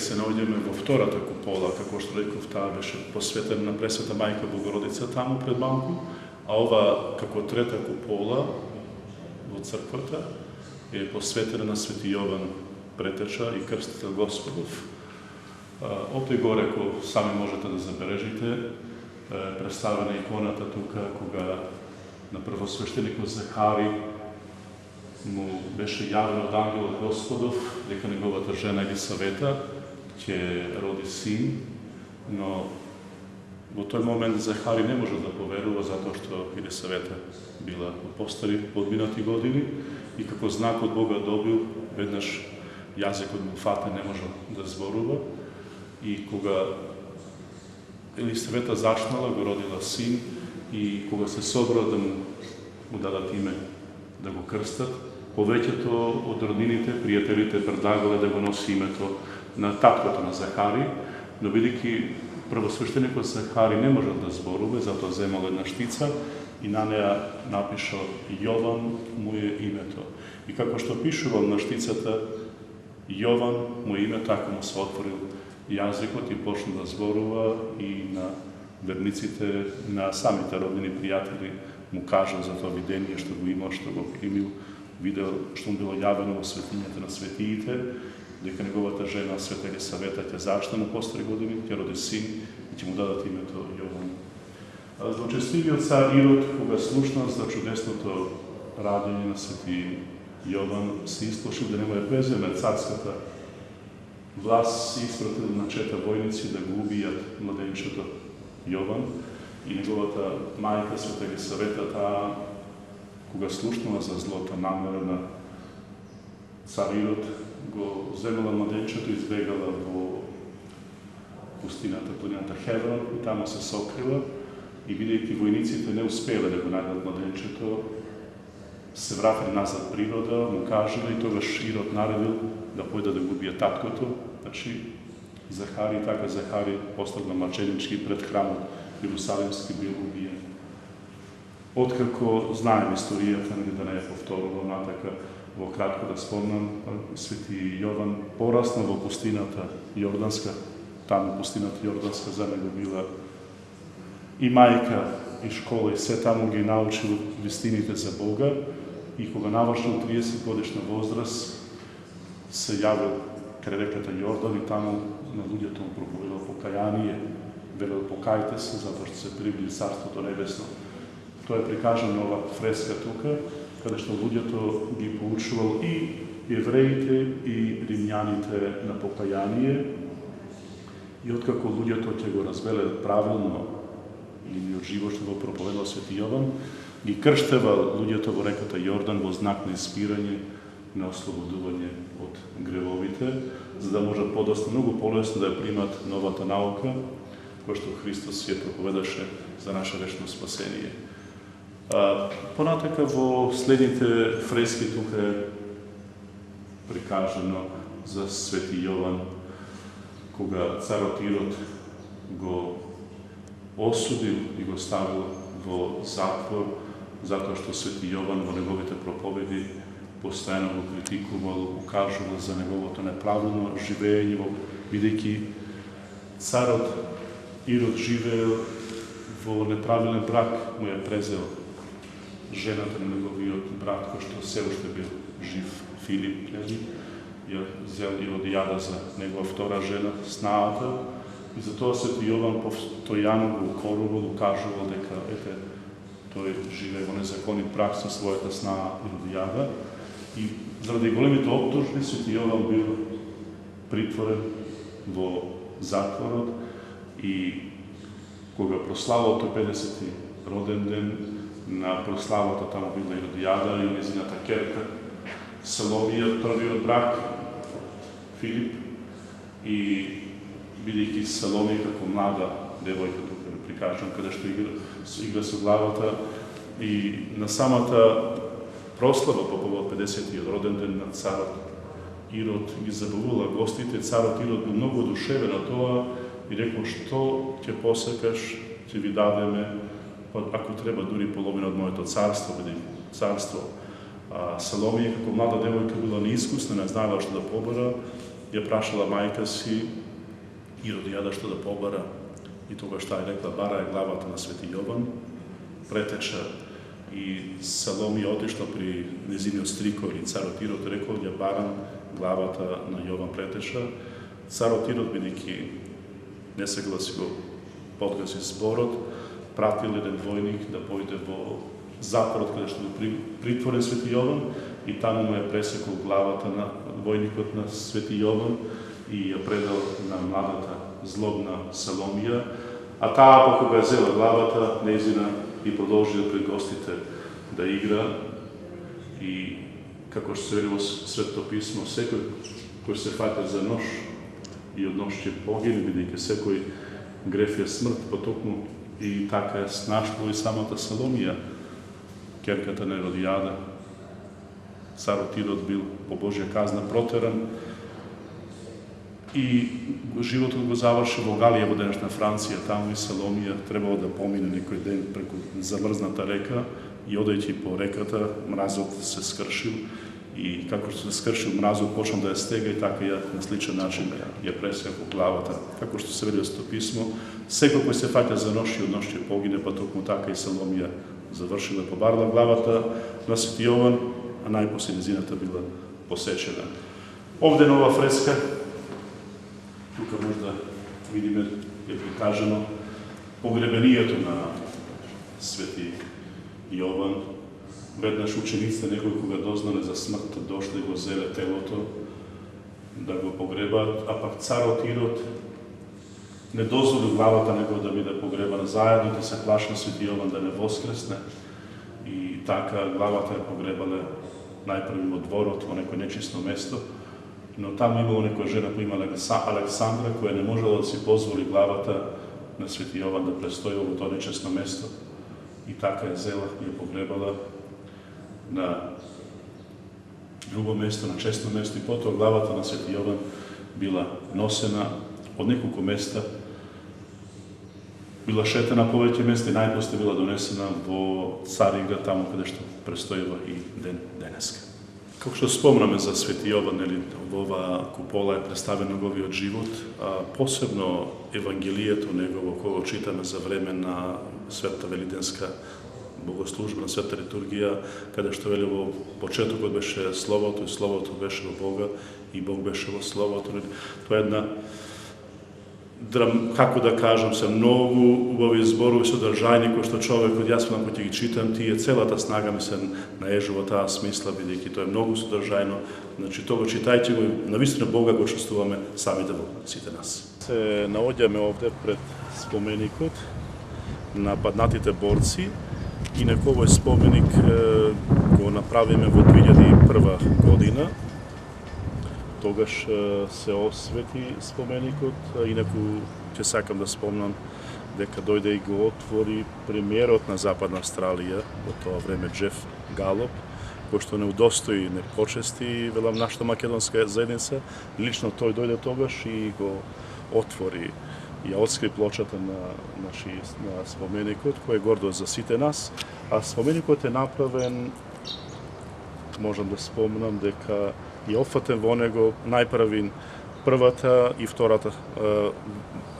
се наоѓаме во втората купола, како што реков, таа беше посветена на Пресвета Мајка Богородица таму пред малку, а ова како трета купола во црквата е посветена на Свети Јован Претеча и Крстител Господов. Овде горе, ако сами можете да забележите, представена иконата тука, кога на првосвещеникот Захари му беше јавено од ангелот Господов дека неговата жена Елисавета ќе роди син, но во тој момент Захари не може да поверува затоа што Елисавета била постари подминати години и како знак од Бога добил веднаш јазикот му фата, не може да зборува, и кога Елисавета зачнала, го родила син, и кога се собра да му дадат име, да го крстат, повеќето од роднините, пријателите предлагале да го носи името на таткото на Захари, но бидејќи првосвещеникот Захари не можел да зборува, затоа земал една штица и на неа напишал Јован му е името. И како што пишувал на штицата Јован му е име, така му се отворил јазикот и почна да зборува, и на верниците, на самите роднини пријатели му кажал за тоа видение што го имал, што го примил, видел што му било јавено во светињата на светиите, дека неговата жена Света Елисавета ќе зачне на постари години, ќе роди син и ќе му дадат името Јован. Злочестивиот цар Ирод, кога слушнал за чудесното радење на Свети Јован, се исклучил да не му ја преземе царската власт, и испратил на 4 војници да го убијат младенчето Јован, и неговата мајка Света Елисавета, таа кога слушнала за злота намера на цар Ирод, го земала младенчето и избегала во пустината, планината Хеврон, и таму се сокрила, и бидејќи војниците не успеле да го најдат младенчето, се вратили назад природа, му кажале, и тогаш Ирод наредил да појде да го убие таткото, значи Захари, така Захари постигна маченички пред храмот Јерусалимски бил убиен. Откако знаем историјата, да не ја повторувам натака, во кратко да спомнам, Свети Јован порасна во пустината Јорданска, таму пустината Јорданска за него била и мајка, и школа, и се таму ги научил вистините за Бога, и кога навршил 30 годишна возраст, се јавил крај реката Јордан, и таму на луѓето му проповедал покаяние, велел покајте се, затоа што се приближи Царството Небесно. Тоа е прикажано ова фреска тука, каде што луѓето ги поучувал и евреите и римјаните на покаяние, и откако луѓето ќе го разбеле правилно или од живот што го проповедал Свети Јован, ги крштевал луѓето во реката Јордан во знак на испирање, на ослободување од гревовите, за да може подоста многу полесно да ја примат новата наука, која што Христос ја проповедаше за наше вечно спасение. Понатака во следните фрески тука е прикажано за Свети Јован, кога царот Ирод го осудил и го ставил во затвор, затоа што Свети Јован во неговите проповеди постојано го критикувал, укажувал за неговото неправилно живење, бидејќи царот Ирод живеел во неправилен брак, му ја презел жената на неговиот брат, кој што се уште бил жив, Филип, ја зел Иродијада за негова втора жена, снаата, и затоа Свети Јован постојано го укорувал, укажувал дека тој живее во незаконит брак со својата снаа Иродијада, и заради големите оптужби Свети Јован бил притворен во затворот, и кога прославал тој 50-ти роден ден, на прославата таму била Иродијада и незината керка Саломија, првиот брак Филип, и бидејќи Саломија како млада девојка, тука да прикажам, каде што игра со главата, и на самата прослава по повод 50-тиот роден ден на царот Ирод ги забавувала гостите. Царот Ирод бил многу одушевен на тоа и рекол: што ќе посекаш, ќе ви дадеме, ако треба дури половина од моето царство, царство. Саломија како млада девојка била неискусна, не знаела што да побара, ја прашала мајка си Иродијада што да побара, и тогаш таа рекла, бара е главата на Свети Јован, претеча, и Саломија отишла при незиниот стрико или царот Ирод, рекол, ја барам главата на Јован претеша. Царот Ирод, бидејќи не согласи го подгаси зборот, пратил еден војник да појде во затворот каде што бил притворен Свети Јован, и таму му е пресекол главата на војникот на Свети Јован и ја предал на младата злобна Саломија, а таа па кога зела главата нејзина и продолжи да пред гостите да игра, и како што се вели во Светото писмо, секој кој се фаќа за нож и од нож ќе погине, бидејќи секој греф е смрт, потокму и така е снашло и самата Саломија, ќерката на Еродијада. Царот Ирод бил по Божја казна протеран и животот го заврши во Галија, во денешна Франција. Таму и Саломија требало да помине некој ден преку замрзната река, и одејќи по реката, мразот се скршил, и како што се скршил мразот, почна да ја стега, и така ја на сличен начин ја пресекол главата. Како што се вели во Светото писмо, секој кој се фаќа за нож и од нож ќе погине, па токму така и Саломија завршила, побарла главата на Свети Јован, а најпосле незината била посечена. Овде на ова фреска, тука може да видиме, е прикажано погребението на Свети Јован. Веднаш учениците негови кога дознале за смртта, дошле и го зеле телото да го погребаат, а пак царот Ирод не дозволи главата негова да биде погребана заедно, да се плашна Свети Јован да не воскресне, и така главата ја погребале најпрви во дворот, во некој нечисто место, но таму имало некоја жена која имала Александра, која не можела да си позволи главата на Свети Јован да престои во тоа нечисно место, и така ја зела и ја погребала на друго место, на честно место, и потоа главата на Свети Јован била носена од неколку места, била шетена повеќе места и најпосле била донесена во Цариград, таму каде што престојува и ден денеска. Како што спомнаме за Свети Јован, во ова купола е представен неговиот живот, посебно Евангелието негово, кога читаме за време на Светата Велиденска богослужба, на Света литургија, каде што вели во почетокот беше Словото, и Словото беше во Бога, и Бог беше во Словото. Тоа е една, како да кажам, се многу убави зборови, содржајни, кои што човекот, јас кога ќе ги читам, тие целата снага ми се наежува таа смисла, бидејќи тоа е многу содржајно. Значи, тоа читајте го, навистина Бога го чувствуваме самите во сите нас. Се наоѓаме овде пред споменикот на паднатите борци, и овој споменик го направиме во 2001 година. Тогаш се освети споменикот, инаку ќе сакам да спомнам дека дојде и го отвори премиерот на Западна Австралија во тоа време, Джеф Галоп, кој што не удостои, не почести, велам, нашата македонска заедница. Лично тој дојде тогаш и го отвори, ја отскри плочата на споменикот, кој е гордо за сите нас. А споменикот е направен, можам да спомнам, дека е опфатен во него најпрви првата и втората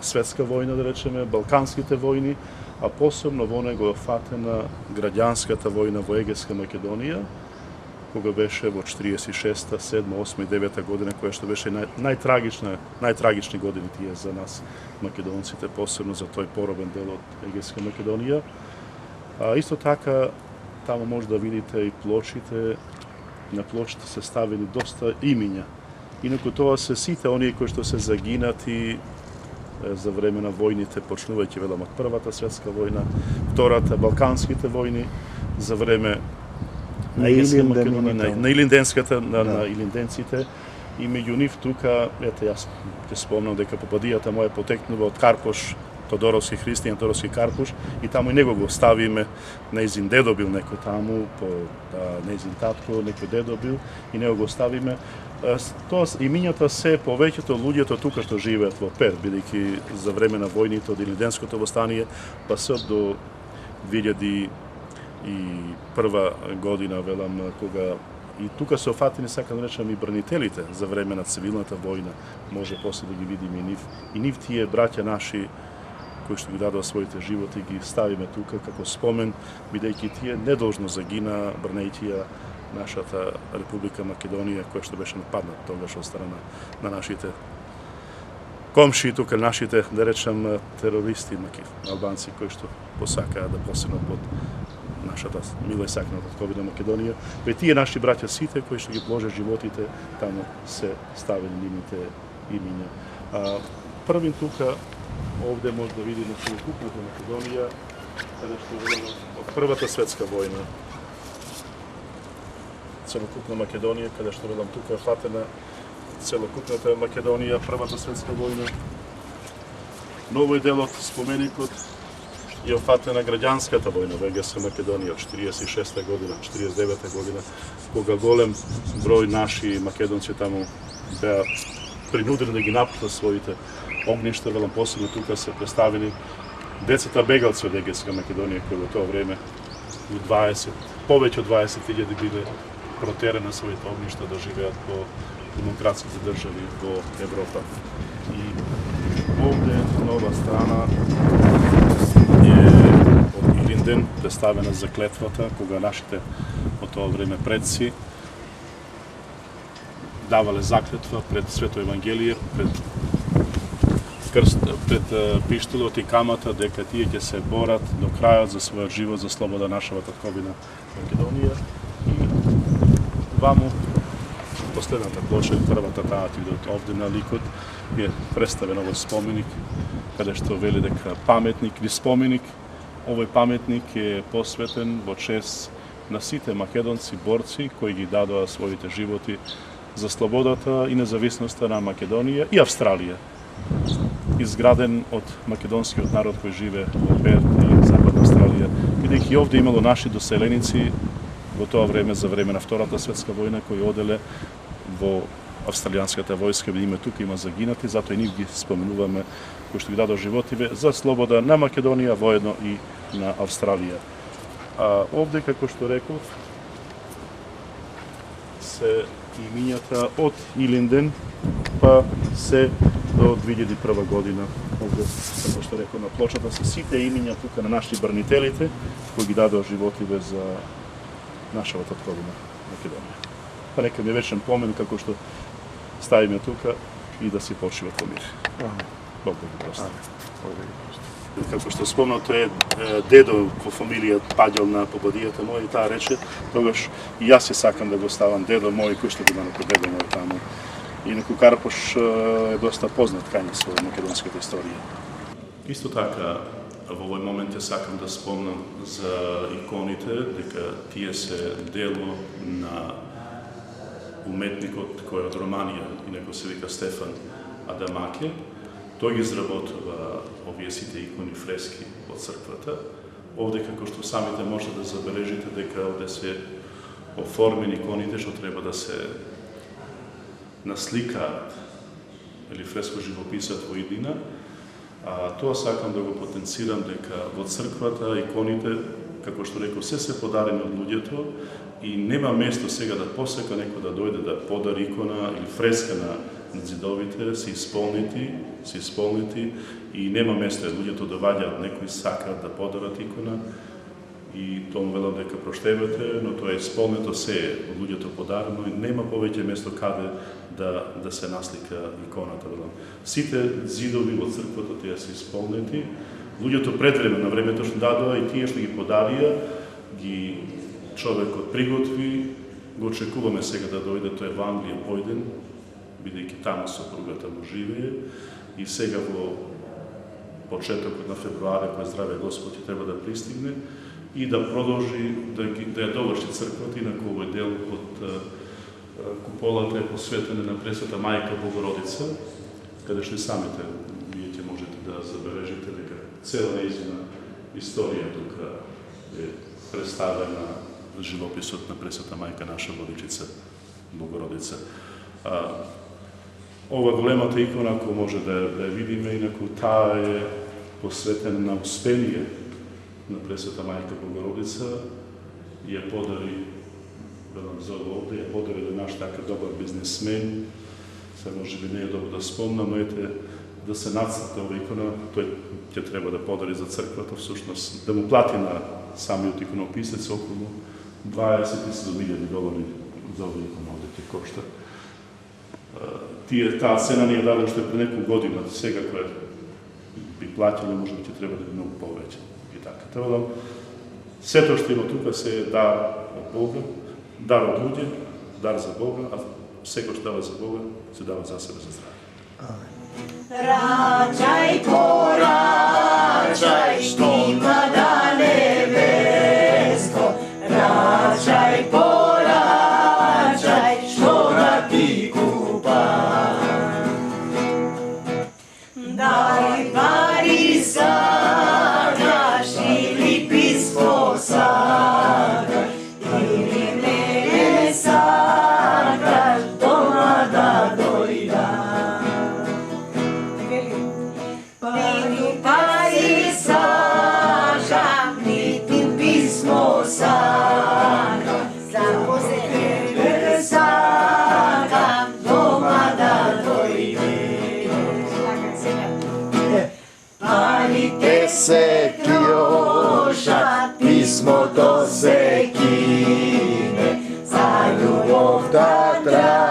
светска војна, да речеме, балканските војни, а посебно во него е опфатена граѓанската војна во Егејска Македонија, кога беше во 46-та, 7-та, 8-та и 9-та година, која што беше најтрагични години тие за нас македонците, посебно за тој поробен дел од Егејска Македонија. Исто така, таму може да видите и плочите, на плочите се ставени доста имиња. Инаку тоа се сите оние кои што се загинати за време на војните, почнувајќи, велам, од Првата светска војна, Втората, балканските војни, за време на Илинденската, на илинденците, и меѓу нив тука, ете, јас ќе спомнам дека попадијата моја потекнува од Карпош, Тодоровски христијан, Тодоровски Карпуш, и таму и него го оставиме, нејзин дедо бил некој таму, нејзин татко, некој дедо бил, и него го оставиме. Тоа имињата се повеќето луѓето тука што живеат во Перт, бидејќи за време на војните од Илинденското востание, па се до 2001 година, велам, кога И тука се офатени, сакам да речем, и бранителите за време на цивилната војна. Може после да ги видиме и нив тие браќа наши кои што ги дадоа своите животи, ги ставиме тука како спомен, бидејќи тие недолжно загина бранејќи ја нашата Република Македонија, која што беше нападнат тогаш од страна на нашите комши, тука нашите, да речем, терористи, албанци, кои што посакаа да посегнат под нашата мила и сакната татковина Македонија. Тие наши браќа сите, кои што ги положат животите, таму се ставени нивните имиња. Првин тука, овде може да видиме целокупната Македонија, каде што е од Првата светска војна. Целокупна Македонија, каде што велам тука е фатена целокупната Македонија, Првата светска војна. Но овој дел од споменикот е офатена граѓанската војна во ЕГС Македонија од 46 година, 49 година, кога голем број наши македонци таму беа принудени да ги напуштат своите огништа, велам посебно тука се представени децата бегалци од ЕГС Македонија кои во тоа време повеќе од 20.000 биле протерани на своите огништа да живеат по демократските држави во Европа. И овде на ова страна од Илинден представена заклетвата кога нашите во тоа време предци давале заклетва пред Свето Евангелие, пред пиштолот и камата дека тие ќе се борат до крајот за својот живот за слобода нашава татковина Македонија. И ваму последната плоша, првата таа од овде на ликот е представен овој споменик каде што вели дека паметник или споменик. Овој паметник е посветен во чест на сите македонци борци кои ги дадоа своите животи за слободата и независноста на Македонија и Австралија. Изграден од македонскиот народ кој живе во Перт и Западна Австралија, бидејќи овде имало наши доселеници во тоа време за време на Втората светска војна кои оделе во австралијанската војска, име тука има загинати, затоа и нив ги споменуваме кои што ги дадоа животиве за слобода на Македонија, воедно и на Австралија. Овде, како што реков, се имињата од Илинден па се до 2001 година. Овде, како што реков, на плочата се сите имиња тука на нашите бранителите кои ги дадоа животиве за нашава татковина Македонија. Па нека ми е вечен помен како што ставиме тука и да си почиват во мир. Бог да ги прости. Како што спомнато е, дедо во фамилија паѓал на пободијата моја и таа рече, тогаш и јас се сакам да го ставам дедо мој кој што го има како дедо мој таму. Инаку Карпош е доста познат кај нас во македонската историја. Исто така, во овој момент ја сакам да спомнам за иконите, дека тие се дело на уметникот кој од Романија, инаку се вика Стефан Адамаке. Тој ги изработува овие сите икони фрески од црквата. Овде, како што самите можете да забележите, дека овде се оформени иконите што треба да се насликаат или фреско живописат во иднина. Тоа сакам да го потенцирам дека во црквата иконите, како што реков, се подарени од луѓето и нема место сега да посека некој да дојде да подари икона или фреска на зидовите, се исполнети и нема место луѓето доаѓаат, некои сакаат да подарат икона и тоа велам дека проштевате, но тоа е исполнето се од луѓето подарено и нема повеќе место каде да се наслика иконата, велам. Сите зидови во црквата тие се исполнети. Луѓето пред време на времето што дадоа и тие што ги подарија, ги човекот приготви, го очекуваме сега да дојде тој Евангелие појден, бидејќи таму сопругата му живее и сега во почетокот на февруари, кој здраве Господ ќе треба да пристигне и да продолжи да ја доврши црквата, инаку овој дел од куполата е посветена на Пресвета Мајка Богородица, каде што и самите вие ќе можете да забележите дека цела нејзина историја тука е представена живописот на Пресвета Мајка наша Владичица Богородица. Ова големата икона, ако може да ја видиме, инаку таа е посветена на успение на Пресвета Мајка Богородица, ја подари Velom zove ovdje, je podare da naš takav dobar biznismen, sad može bi nije dobro da spomnamo, da se nacrta ova ikona, to je treba da podari za crkva, to v suštnost, da mu plati na sami od ikonopisac okolo $20,000 za ovu ikonu ovdje ti košta. Ta cena nije dala što je pre neku godinu od svega koje bi platili, možda bi ti treba da bi mnogo poveća. I tako. Tako sve to što ima tuka se je dar od Boga, dar od ljudi, dar za Boga, a sve ko što dava za Boga se dava za sebe, za zdravlje. Rađaj, porađaj, štima da nebesko. Rađaj, porađaj, što da ti kupa. Daj pari sadaš ili pismo sadaš, ili mene sadaš, doma da dojda. Pari sažam, nitim pismo saga, samo se tebe sagam, doma da dojde. Palite se kljoša, pismo to se kine, za ljubov da traži.